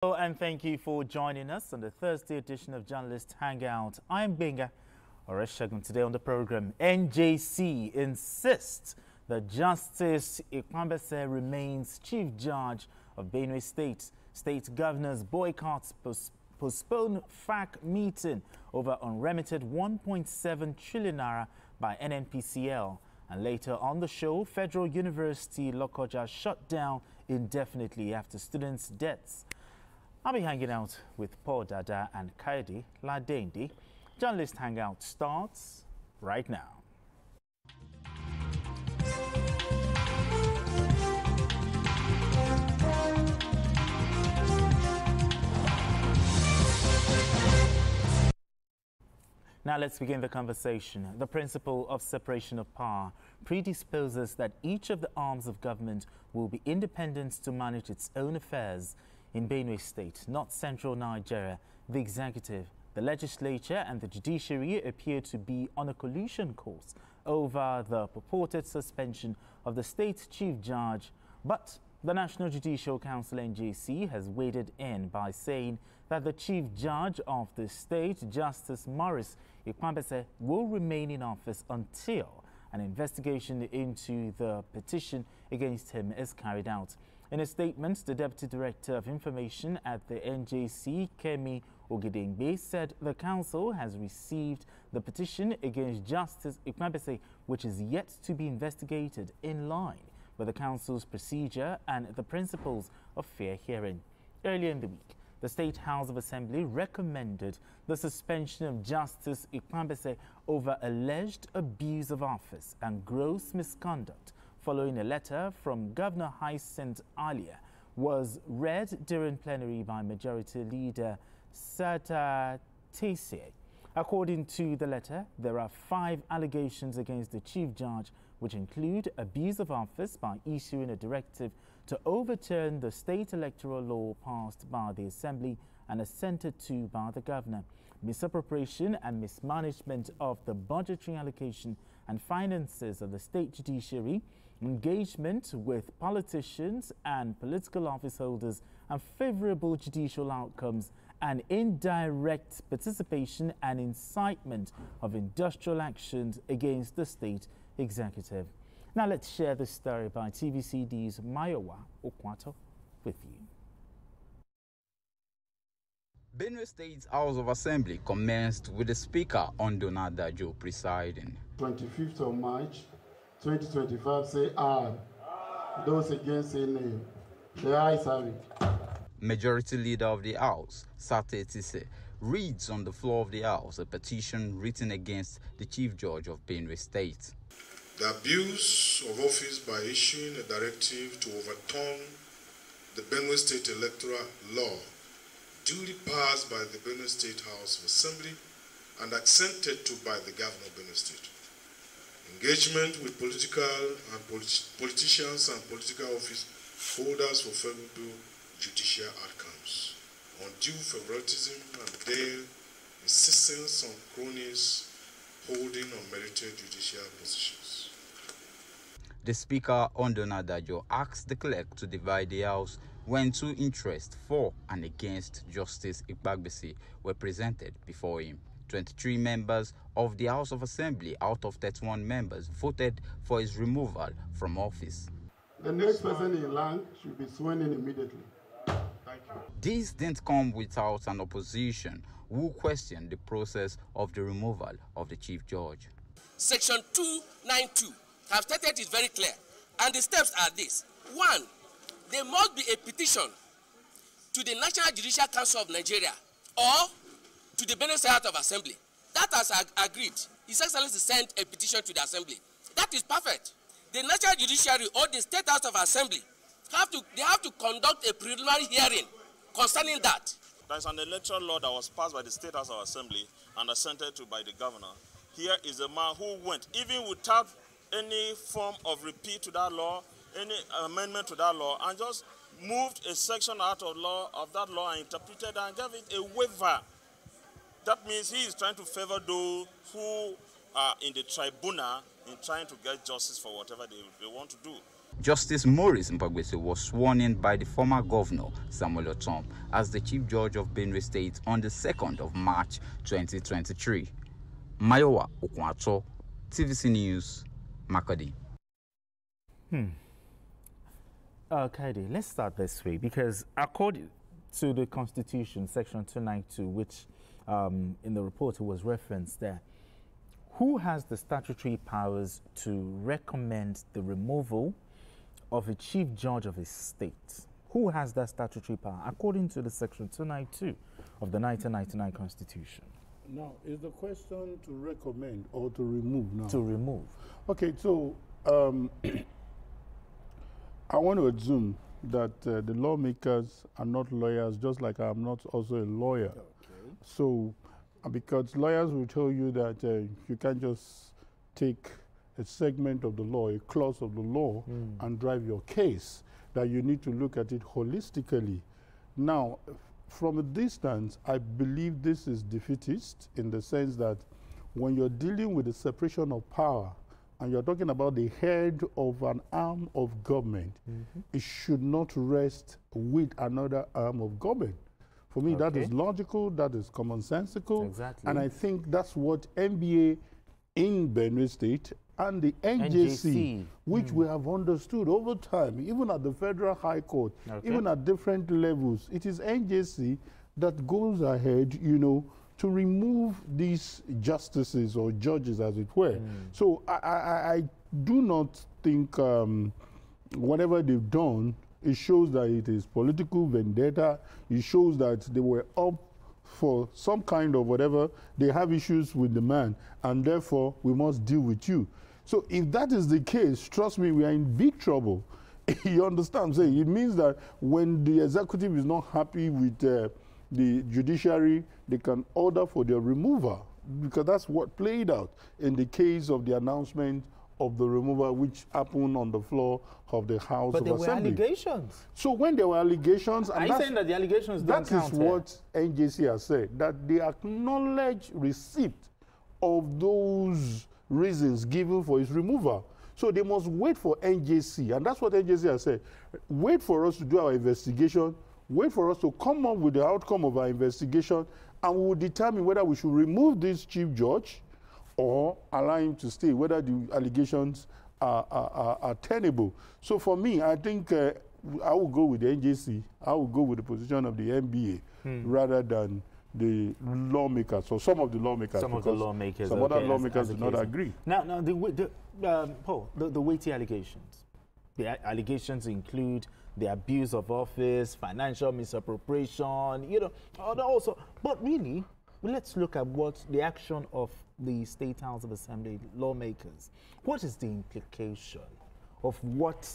Hello and thank you for joining us on the Thursday edition of Journalist Hangout. I'm Benga Oreshagun. Today on the program, NJC insists that Justice Ikpambese remains Chief Judge of Benue State. State governors boycott postpone FAC meeting over unremitted 1.7 trillion naira by NNPCL. And later on the show, Federal University Lokoja shut down indefinitely after students' deaths. I'll be hanging out with Paul Dada and Kaidi Ladendi. Journalist Hangout starts right now. Now let's begin the conversation. The principle of separation of power predisposes that each of the arms of government will be independent to manage its own affairs. In Benue State, not central Nigeria, the executive, the legislature and the judiciary appear to be on a collusion course over the purported suspension of the state chief judge. But the National Judicial Council NJC has waded in by saying that the chief judge of the state, Justice Maurice Ikpambese, will remain in office until an investigation into the petition against him is carried out. In a statement, the Deputy Director of Information at the NJC, Kemi Ogedengbe, said the council has received the petition against Justice Ikpambese, which is yet to be investigated in line with the council's procedure and the principles of fair hearing. Earlier in the week, the State House of Assembly recommended the suspension of Justice Ikpambese over alleged abuse of office and gross misconduct, following a letter from Governor Hyacinth Alia was read during plenary by Majority Leader Sata Tese. According to the letter, there are 5 allegations against the Chief Judge, which include abuse of office by issuing a directive to overturn the state electoral law passed by the Assembly and assented to by the Governor, misappropriation and mismanagement of the budgetary allocation and finances of the state judiciary, engagement with politicians and political office holders, unfavorable judicial outcomes, and indirect participation and incitement of industrial actions against the state executive. Now let's share this story by TVC News' Mayowa Okwato with you. Benue State's House of Assembly commenced with the Speaker Ondona Dajo presiding. 25th of March 2025, say aye. Those against, say nay. The ayes have it. Majority Leader of the House, Sate Tise, reads on the floor of the House a petition written against the Chief Judge of Benue State. The abuse of office by issuing a directive to overturn the Benue State electoral law duly passed by the Benue State House of Assembly and assented to by the Governor of Benue State. Engagement with politicians and political office holders for favorable judicial outcomes, undue favoritism and their insistence on cronies holding unmerited judicial positions. The Speaker Ondona Dajo asked the clerk to divide the House when 2 interests for and against Justice Ikpambese were presented before him. 23 members of the House of Assembly out of 31 members voted for his removal from office. The next person in line should be sworn in immediately. Thank you. This didn't come without an opposition who questioned the process of the removal of the Chief Judge. Section 292 have stated it very clear, and the steps are this. 1, there must be a petition to the National Judicial Council of Nigeria or to the Benue State House of Assembly. That has agreed. His Excellency sent a petition to the Assembly. That is perfect. The National Judiciary or the State House of Assembly have to conduct a preliminary hearing concerning that. There is an electoral law that was passed by the State House of Assembly and assented to by the Governor. Here is a man who went, even without any form of repeat to that law, any amendment to that law, and just moved a section out of that law and interpreted and gave it a waiver. That means he is trying to favor those who are in the tribunal in trying to get justice for whatever they want to do. Justice Maurice Ikpambese was sworn in by the former governor, Samuel Otom, as the Chief Judge of Benue State on the 2nd of March 2023. Mayowa Okwato, TVC News, Makadi. Okay, let's start this way, because according to the Constitution, Section 292, which in the report was referenced there, who has the statutory powers to recommend the removal of a chief judge of a state? Who has that statutory power, according to the Section 292 of the 1999 Constitution? Now, is the question to recommend or to remove now? To remove. Okay, so I want to assume that the lawmakers are not lawyers, just like I'm not also a lawyer. Okay. So, because lawyers will tell you that you can't just take a segment of the law, a clause of the law, and drive your case, that you need to look at it holistically. Now, from a distance, I believe this is defeatist in the sense that when you're dealing with the separation of power, and you're talking about the head of an arm of government, it should not rest with another arm of government. For me, that is logical, that is commonsensical. Exactly. And I think that's what NBA in Benue State and the NJC, which we have understood over time, even at the Federal High Court, even at different levels, it is NJC that goes ahead, you know, to remove these justices or judges, as it were. So I do not think whatever they've done, it shows that it is political vendetta. It shows that they were up for some kind of whatever. They have issues with the man, and therefore we must deal with you. So if that is the case, trust me, we are in big trouble. You understand what I'm saying? It means that when the executive is not happy with the judiciary, they can order for their removal, because that's what played out in the case of the announcement of the removal, which happened on the floor of the House of Assembly. But there were allegations. So when there were allegations... Are you saying that the allegations don't count? That is what NJC has said, that they acknowledge receipt of those reasons given for his removal. So they must wait for NJC, and that's what NJC has said. Wait for us to do our investigation, wait for us to come up with the outcome of our investigation, and we will determine whether we should remove this chief judge or allow him to stay, whether the allegations are tenable. So for me, I think I will go with the NJC. I will go with the position of the NBA rather than the lawmakers, or some of the lawmakers. Some of the lawmakers. Some other lawmakers do not agree. Now Paul, the weighty allegations. The allegations include the abuse of office, financial misappropriation, you know, also. But really, let's look at what the action of the State House of Assembly lawmakers. What is the implication of what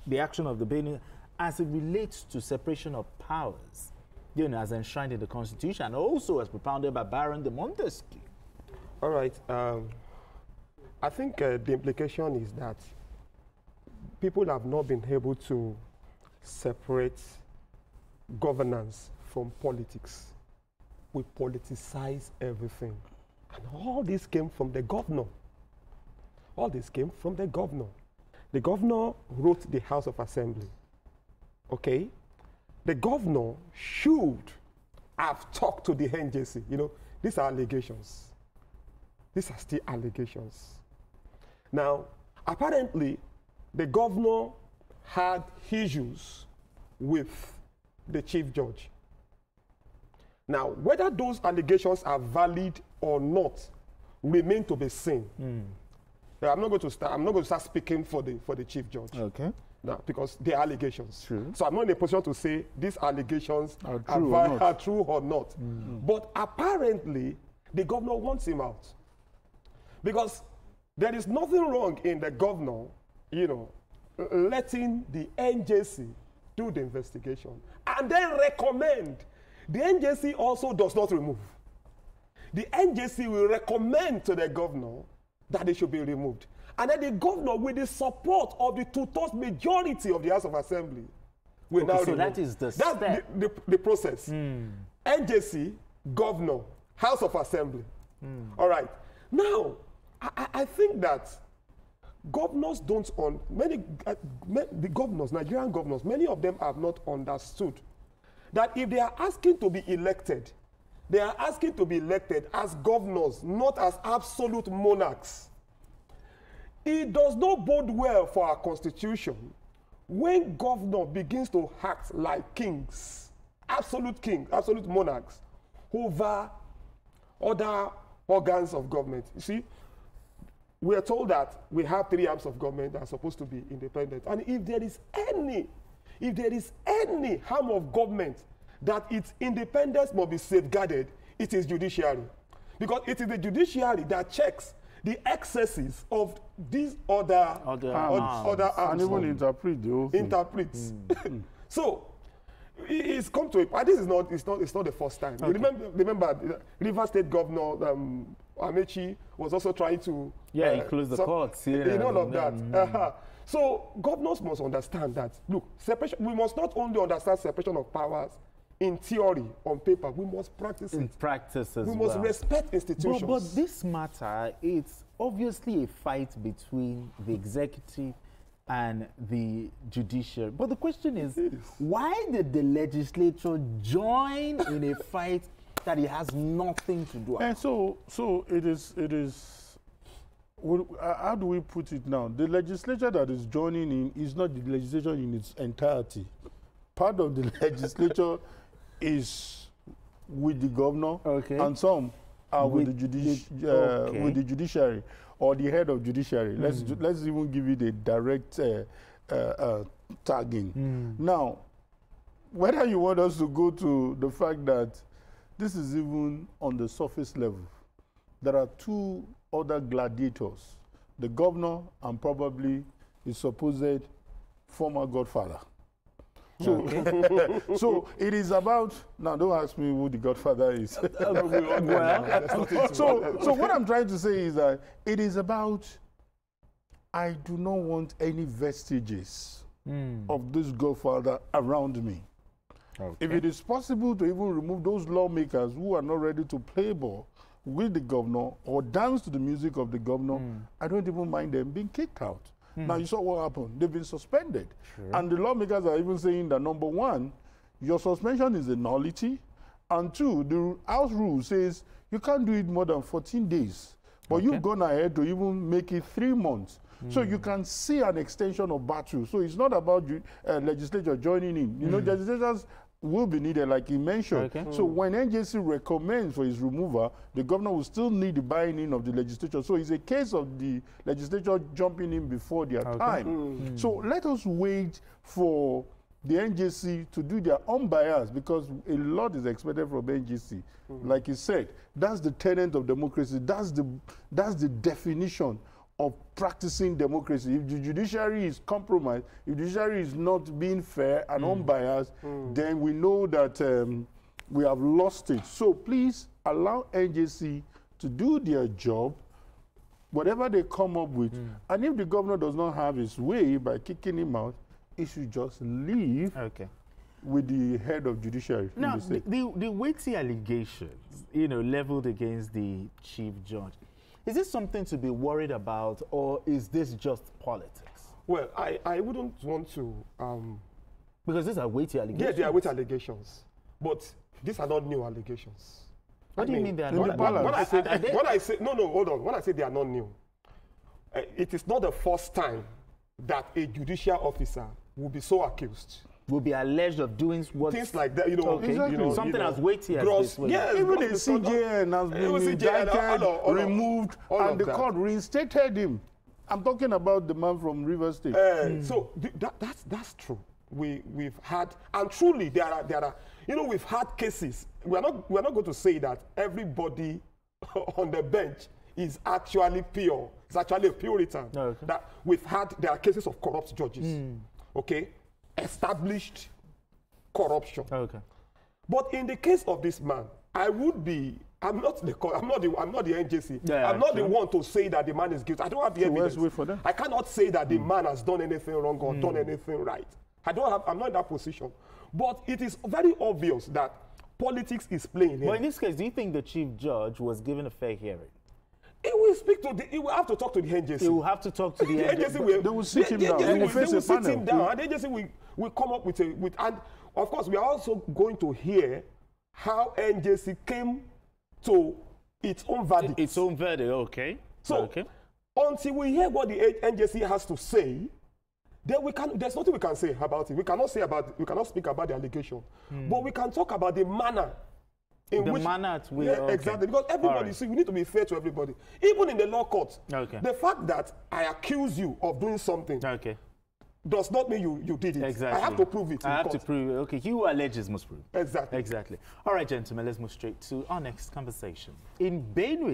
the action of the Benue as it relates to separation of powers, you know, as enshrined in the Constitution, and also as propounded by Baron de Montesquieu? All right. I think the implication is that people have not been able to separate governance from politics. We politicize everything. And all this came from the governor. All this came from the governor. The governor wrote the House of Assembly. Okay? The governor should have talked to the NJC. You know, these are allegations. These are still allegations. Now, apparently, the governor had issues with the chief judge. Now, whether those allegations are valid or not remain to be seen. Now, I'm not going to start speaking for the chief judge. Okay. Now, because they are allegations. True. So I'm not in a position to say these allegations are true or not. But apparently, the governor wants him out. Because there is nothing wrong in the governor, you know, letting the NJC do the investigation and then recommend. The NJC also does not remove. The NJC will recommend to the governor that they should be removed. And then the governor, with the support of the two-thirds majority of the House of Assembly, will now remove. So that is the step. That's the process. NJC, governor, House of Assembly. All right. Now, I think that governors don't the governors, Nigerian governors, many of them have not understood that if they are asking to be elected, they are asking to be elected as governors, not as absolute monarchs. It does not bode well for our constitution when governor begins to act like kings, absolute monarchs, over other organs of government. You see, we are told that we have 3 arms of government that are supposed to be independent. And if there is any arm of government that its independence must be safeguarded, it is judiciary. Because it is the judiciary that checks the excesses of these other arms. And even interpret the whole thing. Interprets. So, it's come to it. And this is not, it's not the first time. Okay. Remember, River State Governor Amechi was also trying to... he closed the courts. In all of that. So governors must understand that, look, separation, we must not only understand separation of powers in theory, on paper, we must practice it. In practice as well. We must respect institutions. But this matter, it's obviously a fight between the executive and the judiciary. But the question is, why did the legislature join in a fight that it has nothing to do with? And so it is, how do we put it now? The legislature that is joining in is not the legislature in its entirety. Part of the legislature is with the governor, and some are with the judiciary or the head of judiciary. Let's even give it a direct tagging. Now, whether you want us to go to the fact that this is even on the surface level, there are 2 other gladiators, the governor and probably his supposed former godfather. So, so it is about, now don't ask me who the godfather is. So what I'm trying to say is that it is about, I do not want any vestiges of this godfather around me. If it is possible to even remove those lawmakers who are not ready to play ball with the governor or dance to the music of the governor, I don't even mind them being kicked out. Now, you saw what happened. They've been suspended. And the lawmakers are even saying that, number 1, your suspension is a nullity. And 2, the House rule says you can't do it more than 14 days. But you've gone ahead to even make it 3 months. So you can see an extension of battle. So it's not about legislature joining in. You know, legislators will be needed, like he mentioned. So when NJC recommends for his removal, the governor will still need the buy-in of the legislature. So it's a case of the legislature jumping in before their time. So let us wait for the NJC to do their unbiased, because a lot is expected from NJC. Like he said, that's the tenet of democracy. That's the definition of practicing democracy. If the judiciary is compromised, if the judiciary is not being fair and unbiased, then we know that we have lost it. So please allow NJC to do their job, whatever they come up with. And if the governor does not have his way by kicking him out, he should just leave with the head of judiciary. Now, the weighty allegations, leveled against the chief judge, is this something to be worried about, or is this just politics? Well, I wouldn't want to... because these are weighty allegations. Yeah, they are weighty allegations. But these are not new allegations. What do you mean they are not new? When I say, no, hold on. When I say they are not new, it is not the first time that a judicial officer will be so accused. Will be alleged of doing what? Things like that, something as weighty as this. Yeah, even the CJN has been indicted, removed, and the court reinstated him. I'm talking about the man from River State. So that's true. We've had, and truly there are, we've had cases. We're not going to say that everybody on the bench is actually pure. It's actually a Puritan. That there are cases of corrupt judges. Established corruption. But in the case of this man, I'm not the NJC. I'm not the one to say that the man is guilty. I don't have the evidence. I cannot say that the man has done anything wrong or done anything right. I'm not in that position. But it is very obvious that politics is playing here. But in this case, do you think the chief judge was given a fair hearing? He will speak to the. He will have to talk to the NJC. He will have to talk to the NJC. They will sit him down. They will face a sit panel. him down, and the NJC will come up with and of course we are also going to hear how NJC came to its own verdict. Its own verdict, okay. So until we hear what the NJC has to say, then there's nothing we can say about it. We cannot speak about the allegation, but we can talk about the manner. Exactly, because everybody, see, we need to be fair to everybody. Even in the law court, the fact that I accuse you of doing something does not mean you did it. Exactly. I have to prove it. I have to prove it. Okay, he who alleges must prove. Exactly. Exactly. All right, gentlemen, let's move straight to our next conversation. In Benue,